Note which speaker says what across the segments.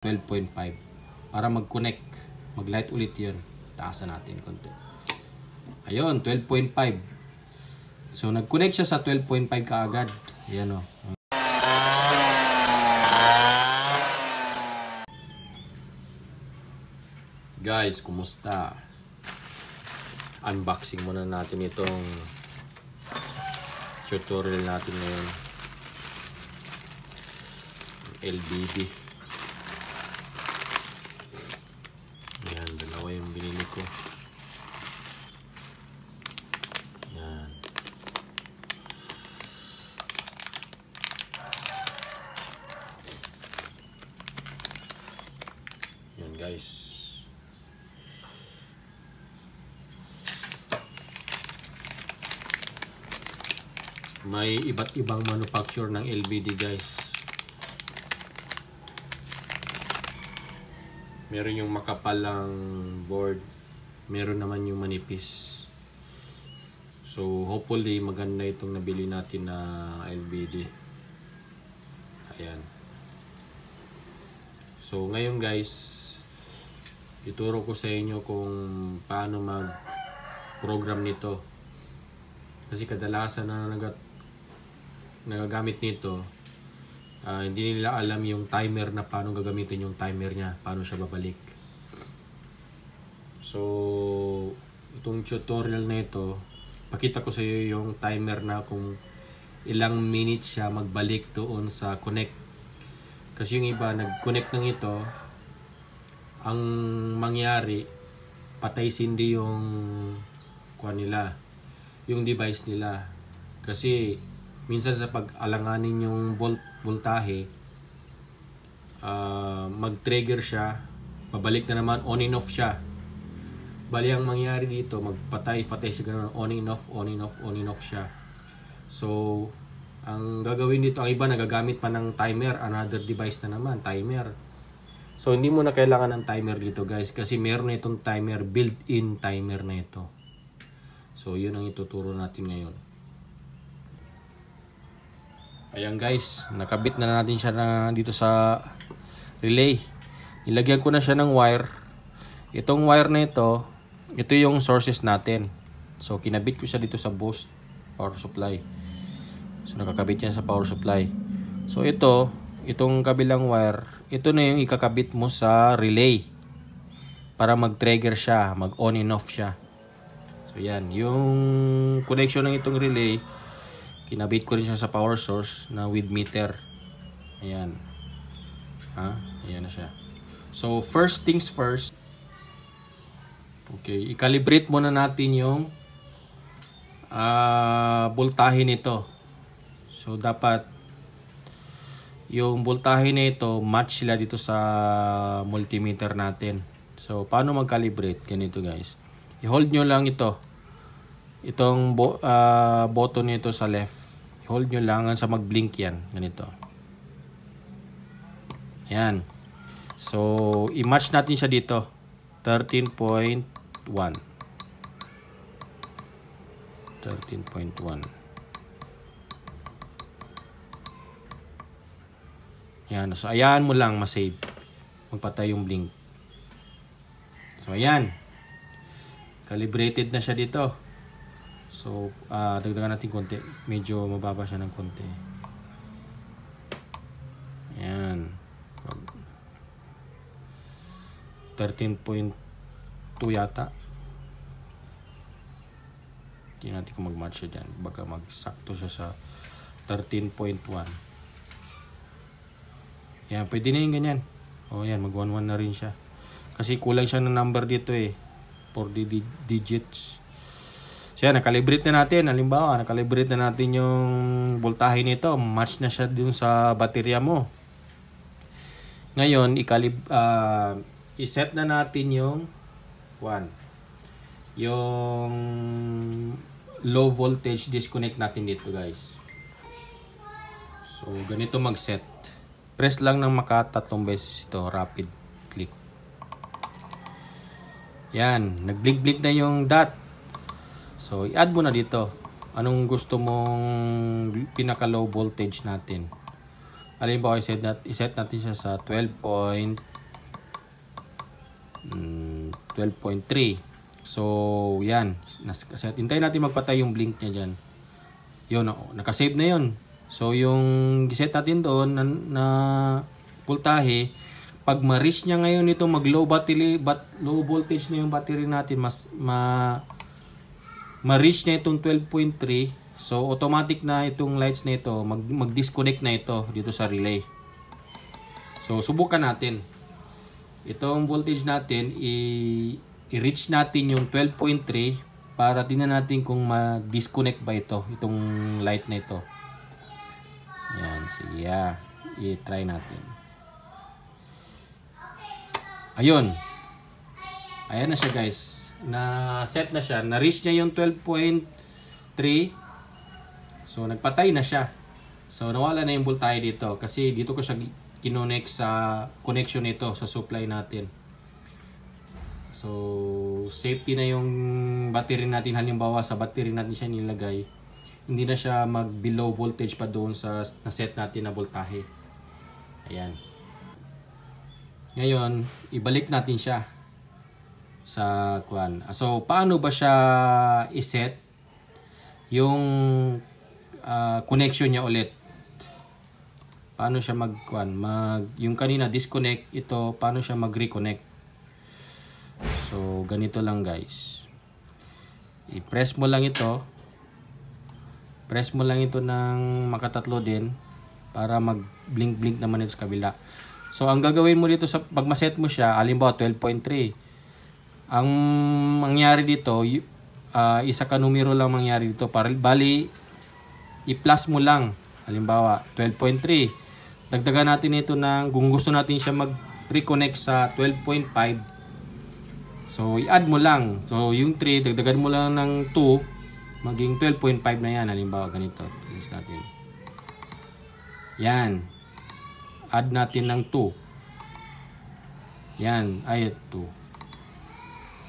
Speaker 1: 12.5 para mag-connect, mag-light ulit yun. Taasan natin konti. Ayun, 12.5. So nag-connect siya sa 12.5 kaagad. Ayan o. Guys, kumusta? Unboxing muna natin itong tutorial natin ngayon. LBD. Ayan, dalawa yung binili ko. Ayan. Ayan guys. May iba't ibang manufacture ng LBD guys. Meron yung makapalang board, meron naman yung manipis. So hopefully maganda itong nabili natin na LBD. Ayan. So ngayon guys, ituro ko sa inyo kung paano mag-program nito. Kasi kadalasan na nagagamit nito, hindi nila alam yung timer na paano gagamitin yung timer niya, paano siya babalik. So itong tutorial na ito, pakita ko sa iyo yung timer na kung ilang minutes siya magbalik doon sa connect. Kasi yung iba nag-connect ng ito, ang mangyari patay sindi yung nila, yung device nila. Kasi minsan sa pag-alanganin yung voltahe, mag-trigger siya, babalik na naman, on and off siya. Bali ang mangyari dito, magpatay siya ganoon, on and off, on and off, on and off siya. So ang gagawin dito, ang iba nagagamit pa ng timer, another device na naman, timer. So hindi mo na kailangan ng timer dito guys, kasi meron na itong timer, built-in timer na ito. So yun ang ituturo natin ngayon. Ayan guys, nakabit na natin siya dito sa relay. Ilagyan ko na siya ng wire. Itong wire na ito yung sources natin. So kinabit ko siya dito sa boost power supply. So nakakabit yan sa power supply. So itong kabilang wire, ito na yung ikakabit mo sa relay para mag-trigger siya, mag-on and off siya. So yan, yung connection ng itong relay, kinabit ko rin siya sa power source na with meter. Ayan. Ayan na siya. So first things first. Okay, i-calibrate muna natin yung voltahe nito. So dapat yung voltahe nito match sila dito sa multimeter natin. So paano mag-calibrate? Ganito guys. I-hold nyo lang ito. Itong button nito sa left. I-hold nyo lang sa mag-blink yan. Ganito. Yan. So i-match natin siya dito. 13.1. 13.1. Yan. So ayan mo lang ma-save. Magpatay yung blink. So ayan. Calibrated na siya dito. So dagdagan natin konti. Medyo mababa siya ng konti. Ayan. 13.2 yata. Tingnan natin kung mag-match siya dyan. Baka magsakto siya sa 13.1. Yan, pwede na yung ganyan. O yan, mag-1-1 na rin siya. Kasi kulang siya ng number dito eh. 4 digits. So yan, nakalibrate na natin. Halimbawa, nakalibrate na natin yung voltahe nito. Match na siya dun sa baterya mo. Ngayon, i-set na natin yung yung low voltage disconnect natin dito guys. So ganito mag-set. Press lang ng makatatlong beses ito, rapid click. Yan, nag-blink-blink na yung dot. So i-add mo na dito. Anong gusto mong pinaka low voltage natin? Halimbawa, i-set natin siya sa 12.5. 12.3. So, yan. Hintayin natin magpatay yung blink niya dyan. Yun, nakasave na yun. So, yung giset natin doon na voltahe, pag ma-reach niya ngayon ito, mag-low voltage na yung battery natin, ma-reach niya itong 12.3. So, automatic na itong lights na ito, mag-disconnect na ito dito sa relay. So, subukan natin. Itong voltage natin, i-reach natin yung 12.3 para tingnan natin kung ma-disconnect ba itong light na ito. Yan, sige. I-try natin. Ayun. Ayan na siya, guys. Na-set na siya. Na-reach niya yung 12.3. So, nagpatay na siya. So, nawala na yung voltahe dito. Kasi dito ko siya kinonect sa connection nito sa supply natin. So, safety na yung battery natin. Halimbawa, sa battery natin siya nilagay. Hindi na siya mag-below voltage pa doon sa na-set natin na voltahe. Ayan. Ngayon, ibalik natin siya sa kuan. So, paano ba siya i-set yung connection niya ulit? Paano siya yung kanina disconnect, ito paano siya mag-reconnect? So, ganito lang, guys. I-press mo lang ito. Press mo lang ito ng makatatlo din para mag-blink-blink naman ito sa kabila. So, ang gagawin mo dito pag maset mo siya, halimbawa 12.3. Ang mangyari dito, isa ka numero lang mangyari dito. Bali, i-plus mo lang. Halimbawa, 12.3. Dagdagan natin ito kung gusto natin siya mag-reconnect sa 12.5. So, i-add mo lang. So, yung 3, dagdagan mo lang ng 2. Maging 12.5 na yan. Halimbawa, ganito. Tulis natin. Yan. Add natin ng 2. Yan. Ay, 2.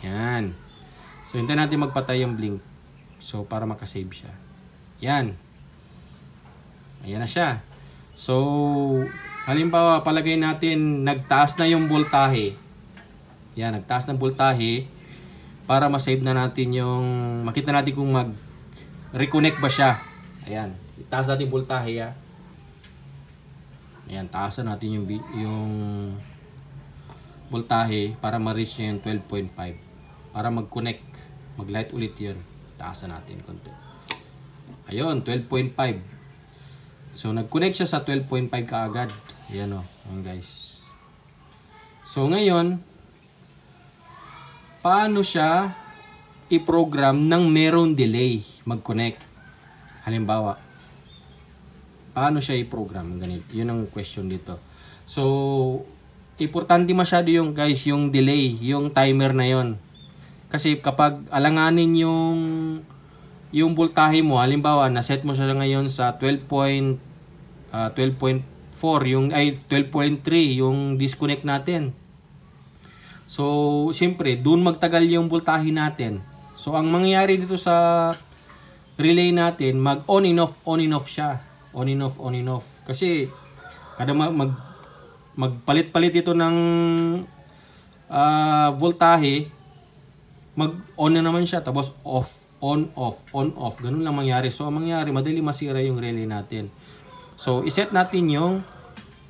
Speaker 1: Yan. So, hintayin natin magpatay yung blink. So, para makasave siya. Yan. Ayan na siya. So, halimbawa, palagay natin, nagtaas na yung voltahe. Yan, nagtaas ng voltahe. Para ma-save na natin yung, makita natin kung mag-reconnect ba siya. Ayan. Itaas natin yung voltahe. Ayan, taasan natin yung voltahe para ma-reach niya yung 12.5. Para mag-connect, mag-light ulit yun. Taasan natin konti. Ayun, 12.5. So, nag-connect siya sa 12.5 kaagad. Ayan o, guys. So, ngayon, paano siya i-program ng merong delay mag-connect? Halimbawa, paano siya i-program? Ganito. Yun ang question dito. So, importante masyado yung guys, yung delay, yung timer na yon. Kasi kapag alanganin yung voltahe mo, halimbawa, na-set mo siya ngayon sa 12.4, 12.3, yung disconnect natin. So, siyempre, doon magtagal yung voltahe natin. So, ang mangyayari dito sa relay natin, mag-on and off siya. On and off. Kasi, kada magpalit-palit ito ng voltahe, mag-on na naman siya. Tapos, on, off. Ganun lang mangyari. So, ang mangyayari, madali masira yung relay natin. So, iset natin yung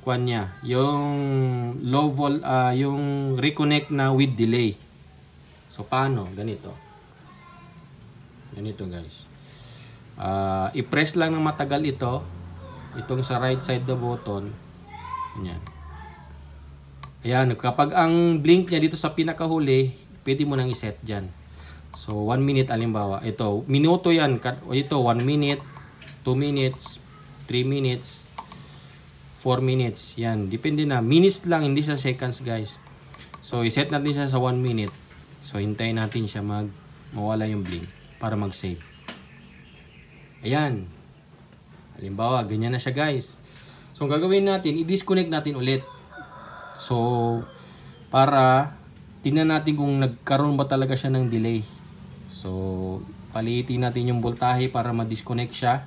Speaker 1: yung yung reconnect na with delay. So, paano? Ganito, guys. I-press lang ng matagal itong sa right side the button. Ganyan. Ayan, kapag ang blink niya dito sa pinakahuli, pwede mo nang iset dyan. So, 1 minute, alimbawa. Ito, minuto yan. Ito, 1 minute, 2 minutes, 3 minutes, 4 minutes. Yan. Depende na. Minutes lang. Hindi siya seconds, guys. So, iset natin siya sa 1 minute. So, hintayin natin siya mawala yung blink para mag-save. Ayan. Halimbawa, ganyan na siya, guys. So, ang gagawin natin, i-disconnect natin ulit. So, para tingnan natin kung nagkaroon ba talaga siya ng delay. So, paliitin natin yung voltahe para ma-disconnect siya.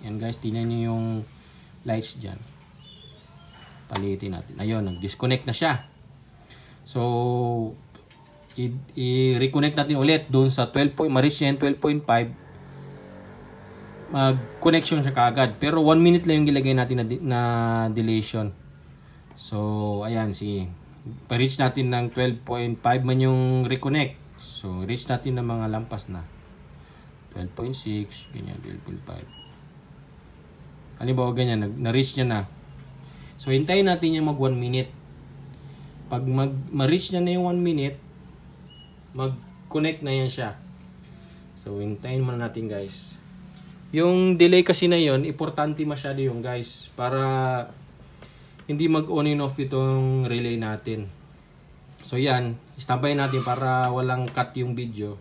Speaker 1: Yan, guys. Tingnan nyo yung lights dyan. Palitin natin. Ayun, nag-disconnect na siya. So, i-reconnect natin ulit doon sa 12 ma-reach niya yung 12.5. Mag-connection siya kaagad. Pero 1 minute lang yung gilagay natin na dilation. So, ayan, pa-reach natin ng 12.5 man yung reconnect. So, reach natin ng mga lampas na. 12.6, ganyan, 12.5. Halimbawa, ganyan, na-reach niya na. So, hintayin natin yung mag 1 minute. Pag ma-reach niya na yung 1 minute, mag-connect na yan siya. So, hintayin muna natin, guys. Yung delay kasi na yon, importante masyado yung guys. Para hindi mag-on and off itong relay natin. So, yan. Istampay natin para walang cut yung video.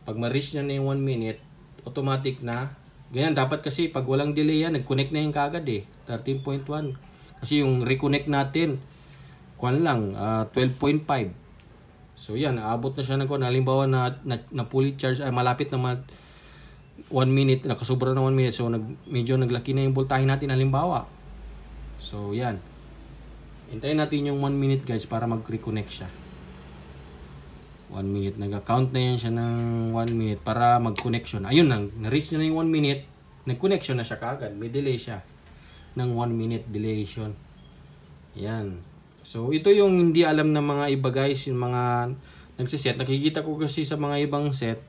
Speaker 1: Pag ma-reach niya na yung 1 minute, automatic na. Ganyan, dapat kasi pag walang delay yan, nag-connect na yung kagad eh. 13.1. Kasi yung reconnect natin, kuwan lang, 12.5. So yan, aabot na siya ng kuwan. Halimbawa na fully charge, malapit na 1 minute, nakasubra na 1 minute. So medyo naglaki na yung voltahe natin halimbawa. So yan. Hintayin natin yung 1 minute guys para mag-reconnect siya. 1 minute, nag-count na yan siya ng 1 minute para mag-connection. Ayun na, na-reach na yung 1 minute, nag-connection na siya kagad. May delay siya ng 1 minute delation. Yan. So, ito yung hindi alam ng mga iba guys, yung mga nagsiset. Nakikita ko kasi sa mga ibang set,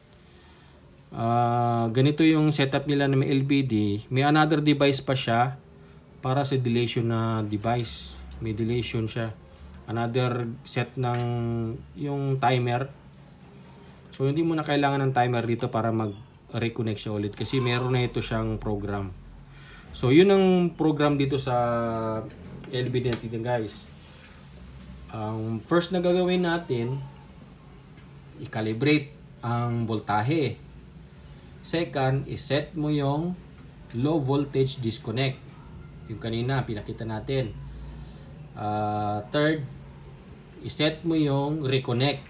Speaker 1: ganito yung setup nila na may LBD. May another device pa siya para sa delation na device. May delation siya. Another set ng yung timer. So, hindi mo na kailangan ng timer dito para mag-reconnect siya ulit. Kasi meron na ito siyang program. So, yun ang program dito sa LBD natin guys. Ang first na gagawin natin, i-calibrate ang voltahe. Second, i-set mo yung low voltage disconnect. Yung kanina, pinakita natin. Third, i-set mo yung reconnect.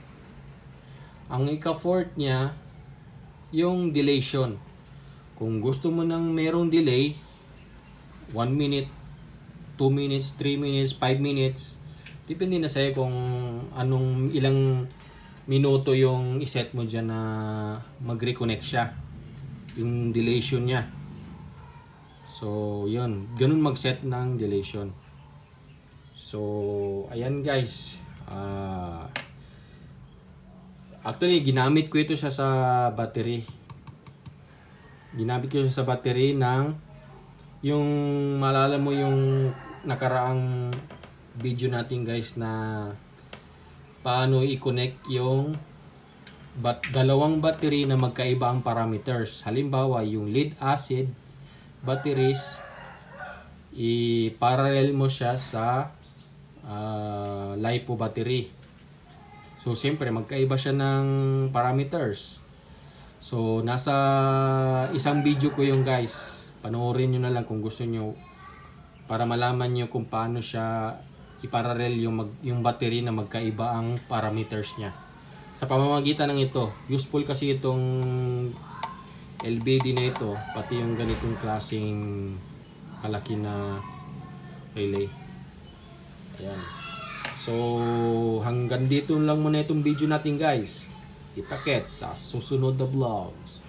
Speaker 1: Ang ika-fourth niya, yung delation. Kung gusto mo nang merong delay, 1 minute, 2 minutes, 3 minutes, 5 minutes, depende na sa'yo kung anong ilang minuto yung iset mo dyan na mag-reconnect siya. Yung delation niya. So, yun. Ganun mag-set ng delation. So, ayan guys. Actually, ginamit ko ito siya sa battery. Ginamit ko siya sa battery ng yung maalala mo yung nakaraang video natin guys na paano i-connect yung dalawang battery na magkaiba ang parameters. Halimbawa, yung lead acid batteries, i-parallel mo siya sa LiPo battery. So, siyempre, magkaiba siya ng parameters. So, nasa isang video ko yung guys. Panoorin nyo na lang kung gusto nyo para malaman nyo kung paano siya i-parallel yung battery na magkaiba ang parameters niya. Sa pamamagitan ng ito, useful kasi itong LBD na ito, pati yung ganitong klaseng kalaki na relay. Ayan. So, hanggang dito lang muna itong video natin guys. Kita-kits sa susunod na vlogs.